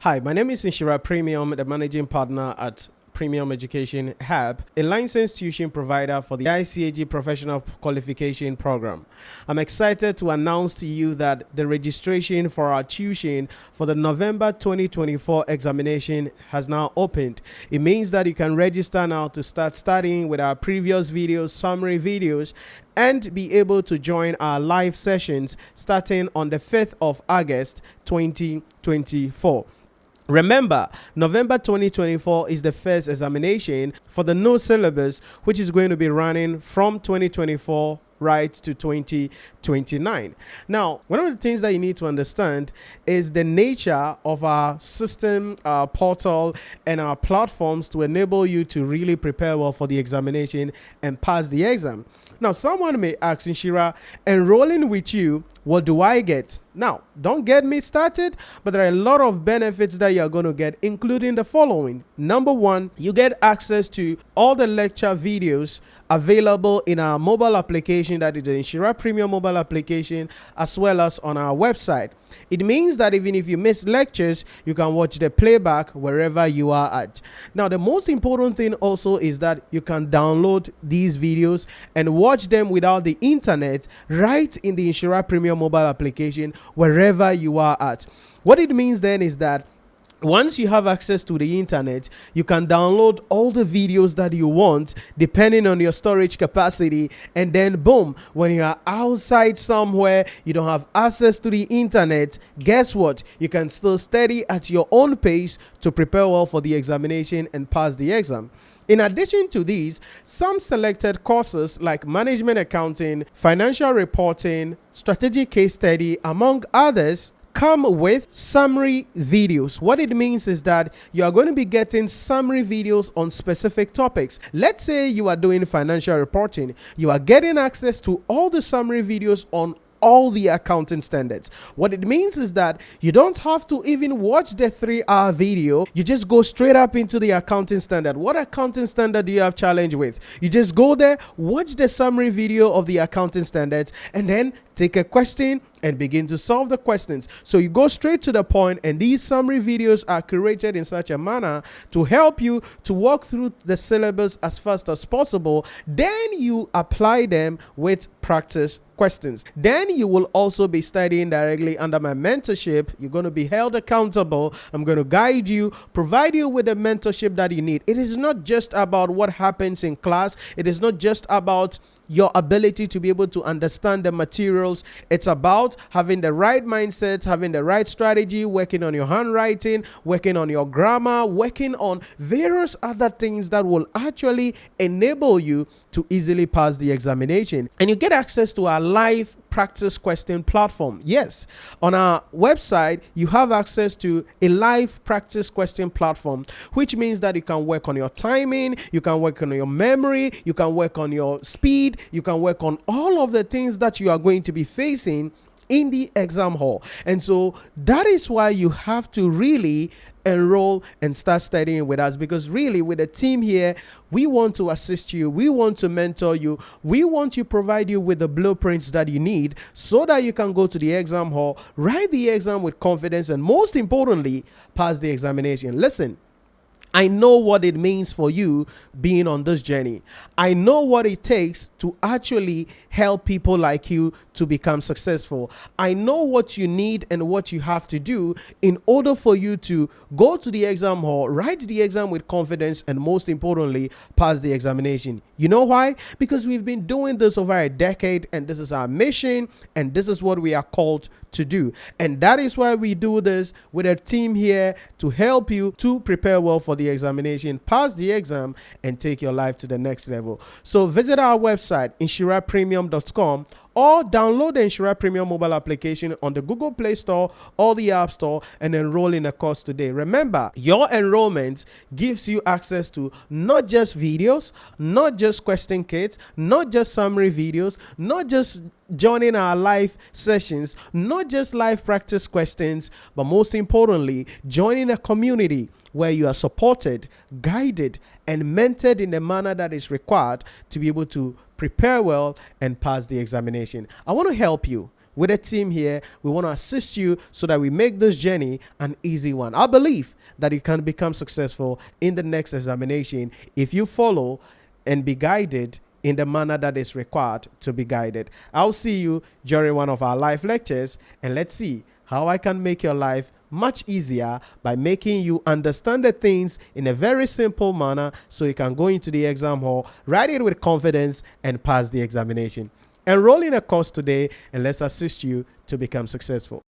Hi, my name is Nhyira Premium, the managing partner at Premium Education Hub, a licensed tuition provider for the ICAG Professional Qualification Program. I'm excited to announce to you that the registration for our tuition for the November 2024 examination has now opened. It means that you can register now to start studying with our previous videos, summary videos, and be able to join our live sessions starting on the 5th of August 2024. Remember, November 2024 is the first examination for the new syllabus, which is going to be running from 2024 right to 2029. Now, one of the things that you need to understand is the nature of our system, our portal, and our platforms to enable you to really prepare well for the examination and pass the exam. Now, someone may ask, Nhyira, enrolling with you, what do I get? Now, don't get me started, but there are a lot of benefits that you're going to get, including the following. Number one, you get access to all the lecture videos available in our mobile application, that is the Nhyira Premium mobile application, as well as on our website. It means that even if you miss lectures, you can watch the playback wherever you are at. Now, the most important thing also is that you can download these videos and watch them without the internet right in the Nhyira Premium mobile application wherever you are at. What it means then is that once you have access to the internet, you can download all the videos that you want depending on your storage capacity, and then boom, when you are outside somewhere, you don't have access to the internet, guess what? You can still study at your own pace to prepare well for the examination and pass the exam. In addition to these, some selected courses like management accounting, financial reporting, strategic case study, among others, come with summary videos. What it means is that you are going to be getting summary videos on specific topics. Let's say you are doing financial reporting. You are getting access to all the summary videos on all the accounting standards. What it means is that you don't have to even watch the 3-hour video. You just go straight up into the accounting standard. What accounting standard do you have challenge with? You just go there, watch the summary video of the accounting standards, and then take a question and begin to solve the questions. So you go straight to the point, and these summary videos are curated in such a manner to help you to walk through the syllabus as fast as possible. Then you apply them with practice questions. Then you will also be studying directly under my mentorship. You're going to be held accountable. I'm going to guide you, provide you with the mentorship that you need. It is not just about what happens in class. It is not just about your ability to be able to understand the materials. It's about having the right mindset, having the right strategy, working on your handwriting, working on your grammar, working on various other things that will actually enable you to easily pass the examination. And you get access to our live practice question platform. Yes, on our website, you have access to a live practice question platform, which means that you can work on your timing, you can work on your memory, you can work on your speed, you can work on all of the things that you are going to be facing in the exam hall. And so that is why you have to really enroll and start studying with us, because really with the team here, we want to assist you, we want to mentor you, we want to provide you with the blueprints that you need so that you can go to the exam hall, write the exam with confidence, and most importantly, pass the examination. Listen, I know what it means for you being on this journey. I know what it takes to actually help people like you to become successful. I know what you need and what you have to do in order for you to go to the exam hall, write the exam with confidence, and most importantly, pass the examination. You know why? Because we've been doing this over a decade, and this is our mission, and this is what we are called to do. And that is why we do this with a team here to help you to prepare well for the examination, pass the exam, and take your life to the next level. So visit our website, nhyirapremium.com, or download the Nhyira Premium mobile application on the Google Play Store or the App Store and enroll in a course today. Remember, your enrollment gives you access to not just videos, not just question kits, not just summary videos, not just joining our live sessions, not just live practice questions, but most importantly, joining a community where you are supported, guided, and mentored in the manner that is required to be able to prepare well and pass the examination. I want to help you with a team here, we want to assist you so that we make this journey an easy one. I believe that you can become successful in the next examination if you follow and be guided in the manner that is required to be guided. I'll see you during one of our live lectures, and let's see how I can make your life much easier by making you understand the things in a very simple manner so you can go into the exam hall, write it with confidence, and pass the examination. Enroll in a course today, and let's assist you to become successful.